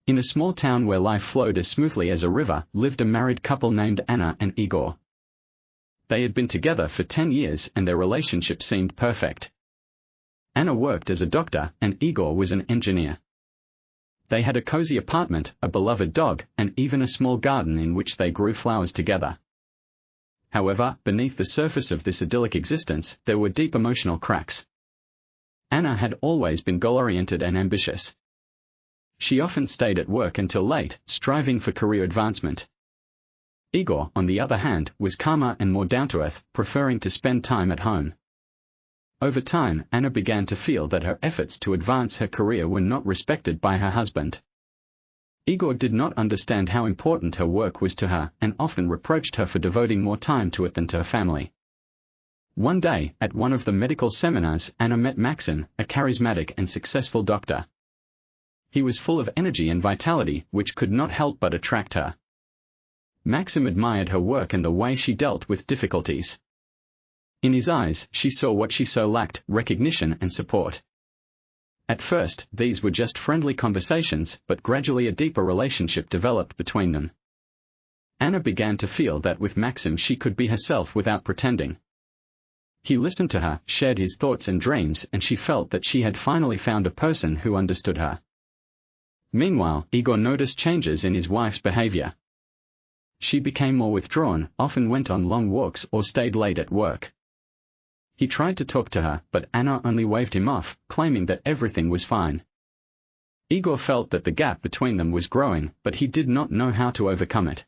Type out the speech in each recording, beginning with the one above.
In a small town where life flowed as smoothly as a river, lived a married couple named Anna and Igor. They had been together for 10 years and their relationship seemed perfect. Anna worked as a doctor and Igor was an engineer. They had a cozy apartment, a beloved dog, and even a small garden in which they grew flowers together. However, beneath the surface of this idyllic existence, there were deep emotional cracks. Anna had always been goal-oriented and ambitious. She often stayed at work until late, striving for career advancement. Igor, on the other hand, was calmer and more down-to-earth, preferring to spend time at home. Over time, Anna began to feel that her efforts to advance her career were not respected by her husband. Igor did not understand how important her work was to her and often reproached her for devoting more time to it than to her family. One day, at one of the medical seminars, Anna met Maxim, a charismatic and successful doctor. He was full of energy and vitality, which could not help but attract her. Maxim admired her work and the way she dealt with difficulties. In his eyes, she saw what she so lacked: recognition and support. At first, these were just friendly conversations, but gradually a deeper relationship developed between them. Anna began to feel that with Maxim she could be herself without pretending. He listened to her, shared his thoughts and dreams, and she felt that she had finally found a person who understood her. Meanwhile, Igor noticed changes in his wife's behavior. She became more withdrawn, often went on long walks or stayed late at work. He tried to talk to her, but Anna only waved him off, claiming that everything was fine. Igor felt that the gap between them was growing, but he did not know how to overcome it.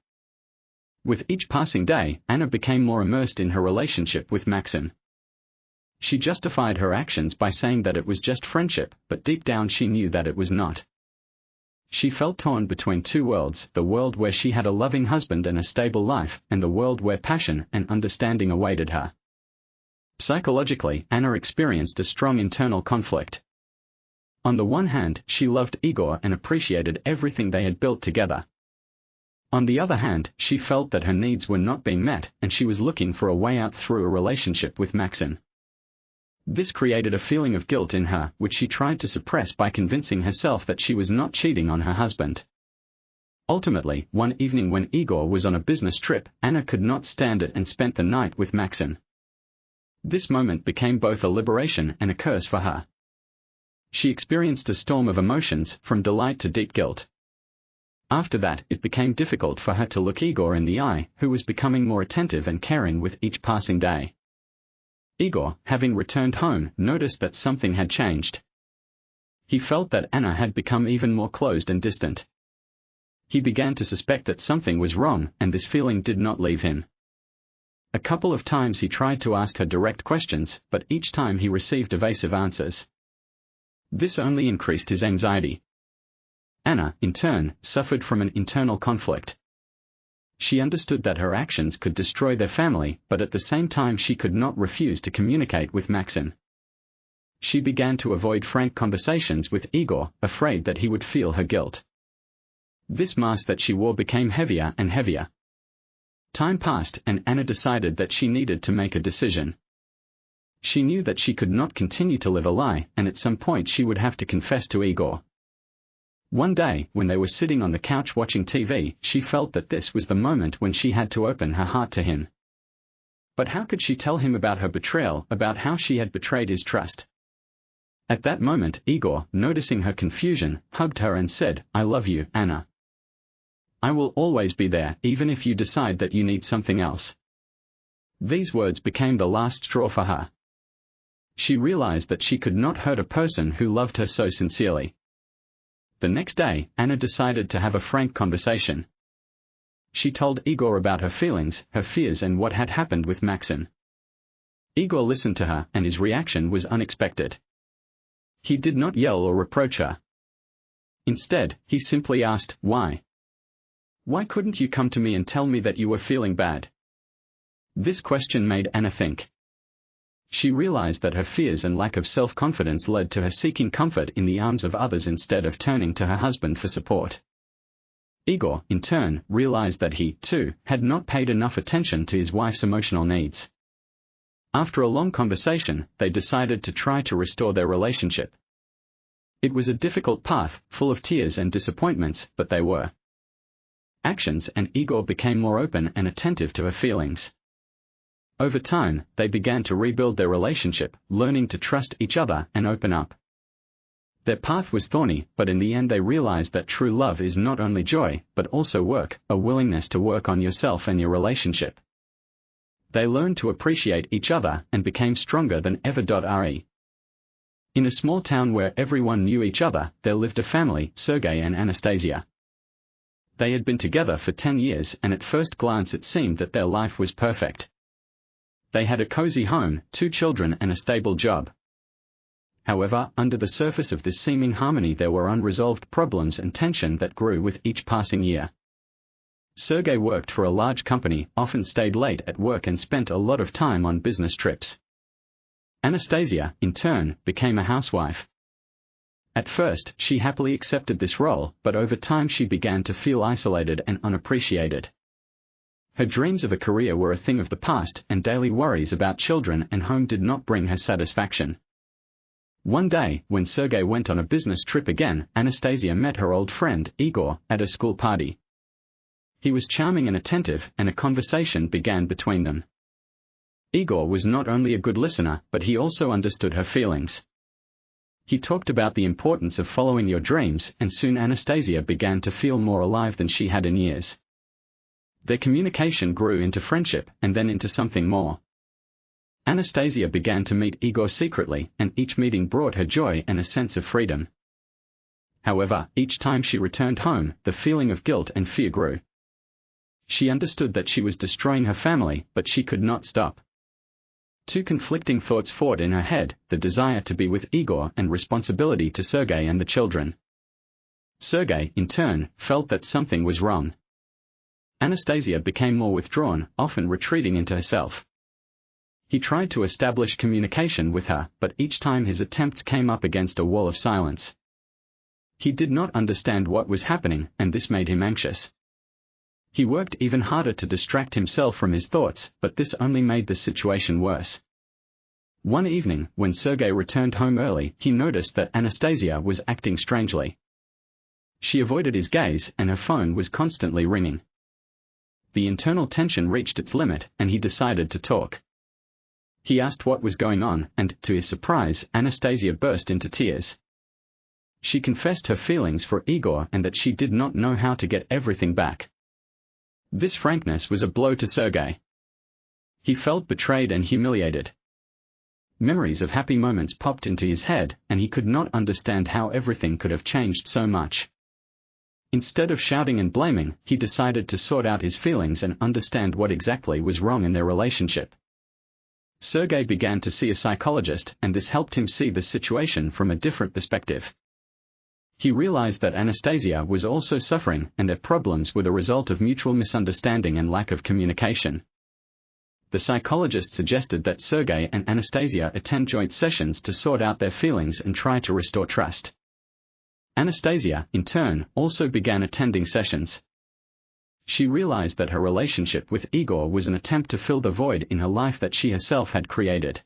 With each passing day, Anna became more immersed in her relationship with Maxim. She justified her actions by saying that it was just friendship, but deep down she knew that it was not. She felt torn between two worlds: the world where she had a loving husband and a stable life, and the world where passion and understanding awaited her. Psychologically, Anna experienced a strong internal conflict. On the one hand, she loved Igor and appreciated everything they had built together. On the other hand, she felt that her needs were not being met, and she was looking for a way out through a relationship with Maxim. This created a feeling of guilt in her, which she tried to suppress by convincing herself that she was not cheating on her husband. Ultimately, one evening when Igor was on a business trip, Anna could not stand it and spent the night with Maxim. This moment became both a liberation and a curse for her. She experienced a storm of emotions, from delight to deep guilt. After that, it became difficult for her to look Igor in the eye, who was becoming more attentive and caring with each passing day. Igor, having returned home, noticed that something had changed. He felt that Anna had become even more closed and distant. He began to suspect that something was wrong, and this feeling did not leave him. A couple of times he tried to ask her direct questions, but each time he received evasive answers. This only increased his anxiety. Anna, in turn, suffered from an internal conflict. She understood that her actions could destroy their family, but at the same time she could not refuse to communicate with Maxim. She began to avoid frank conversations with Igor, afraid that he would feel her guilt. This mask that she wore became heavier and heavier. Time passed, and Anna decided that she needed to make a decision. She knew that she could not continue to live a lie, and at some point she would have to confess to Igor. One day, when they were sitting on the couch watching TV, she felt that this was the moment when she had to open her heart to him. But how could she tell him about her betrayal, about how she had betrayed his trust? At that moment, Igor, noticing her confusion, hugged her and said, "I love you, Anna. I will always be there, even if you decide that you need something else." These words became the last straw for her. She realized that she could not hurt a person who loved her so sincerely. The next day, Anna decided to have a frank conversation. She told Igor about her feelings, her fears, and what had happened with Maxim. Igor listened to her, and his reaction was unexpected. He did not yell or reproach her. Instead, he simply asked, "Why? Why couldn't you come to me and tell me that you were feeling bad?" This question made Anna think. She realized that her fears and lack of self-confidence led to her seeking comfort in the arms of others instead of turning to her husband for support. Igor, in turn, realized that he, too, had not paid enough attention to his wife's emotional needs. After a long conversation, they decided to try to restore their relationship. It was a difficult path, full of tears and disappointments, but they were actions, and Igor became more open and attentive to her feelings. Over time, they began to rebuild their relationship, learning to trust each other and open up. Their path was thorny, but in the end they realized that true love is not only joy, but also work, a willingness to work on yourself and your relationship. They learned to appreciate each other and became stronger than ever. In a small town where everyone knew each other, there lived a family, Sergei and Anastasia. They had been together for 10 years, and at first glance it seemed that their life was perfect. They had a cozy home, 2 children and a stable job. However, under the surface of this seeming harmony there were unresolved problems and tension that grew with each passing year. Sergei worked for a large company, often stayed late at work and spent a lot of time on business trips. Anastasia, in turn, became a housewife. At first, she happily accepted this role, but over time she began to feel isolated and unappreciated. Her dreams of a career were a thing of the past, and daily worries about children and home did not bring her satisfaction. One day, when Sergei went on a business trip again, Anastasia met her old friend, Igor, at a school party. He was charming and attentive, and a conversation began between them. Igor was not only a good listener, but he also understood her feelings. He talked about the importance of following your dreams, and soon Anastasia began to feel more alive than she had in years. Their communication grew into friendship, and then into something more. Anastasia began to meet Igor secretly, and each meeting brought her joy and a sense of freedom. However, each time she returned home, the feeling of guilt and fear grew. She understood that she was destroying her family, but she could not stop. 2 conflicting thoughts fought in her head, the desire to be with Igor and responsibility to Sergei and the children. Sergei, in turn, felt that something was wrong. Anastasia became more withdrawn, often retreating into herself. He tried to establish communication with her, but each time his attempts came up against a wall of silence. He did not understand what was happening, and this made him anxious. He worked even harder to distract himself from his thoughts, but this only made the situation worse. One evening, when Sergei returned home early, he noticed that Anastasia was acting strangely. She avoided his gaze, and her phone was constantly ringing. The internal tension reached its limit, and he decided to talk. He asked what was going on, and, to his surprise, Anastasia burst into tears. She confessed her feelings for Igor and that she did not know how to get everything back. This frankness was a blow to Sergei. He felt betrayed and humiliated. Memories of happy moments popped into his head, and he could not understand how everything could have changed so much. Instead of shouting and blaming, he decided to sort out his feelings and understand what exactly was wrong in their relationship. Sergei began to see a psychologist, and this helped him see the situation from a different perspective. He realized that Anastasia was also suffering, and their problems were the result of mutual misunderstanding and lack of communication. The psychologist suggested that Sergei and Anastasia attend joint sessions to sort out their feelings and try to restore trust. Anastasia, in turn, also began attending sessions. She realized that her relationship with Igor was an attempt to fill the void in her life that she herself had created.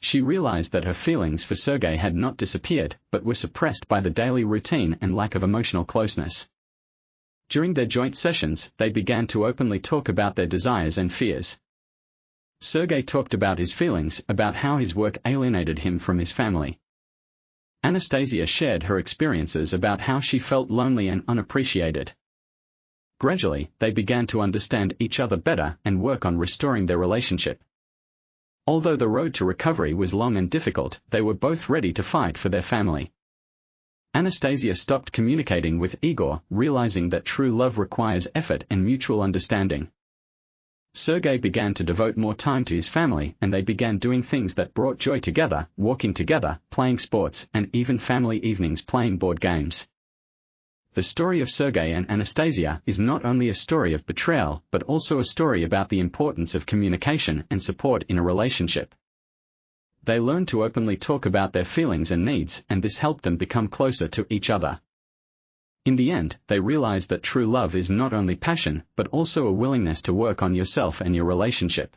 She realized that her feelings for Sergei had not disappeared, but were suppressed by the daily routine and lack of emotional closeness. During their joint sessions, they began to openly talk about their desires and fears. Sergei talked about his feelings, about how his work alienated him from his family. Anastasia shared her experiences about how she felt lonely and unappreciated. Gradually, they began to understand each other better and work on restoring their relationship. Although the road to recovery was long and difficult, they were both ready to fight for their family. Anastasia stopped communicating with Igor, realizing that true love requires effort and mutual understanding. Sergei began to devote more time to his family, and they began doing things that brought joy together, walking together, playing sports, and even family evenings playing board games. The story of Sergei and Anastasia is not only a story of betrayal, but also a story about the importance of communication and support in a relationship. They learned to openly talk about their feelings and needs, and this helped them become closer to each other. In the end, they realized that true love is not only passion, but also a willingness to work on yourself and your relationship.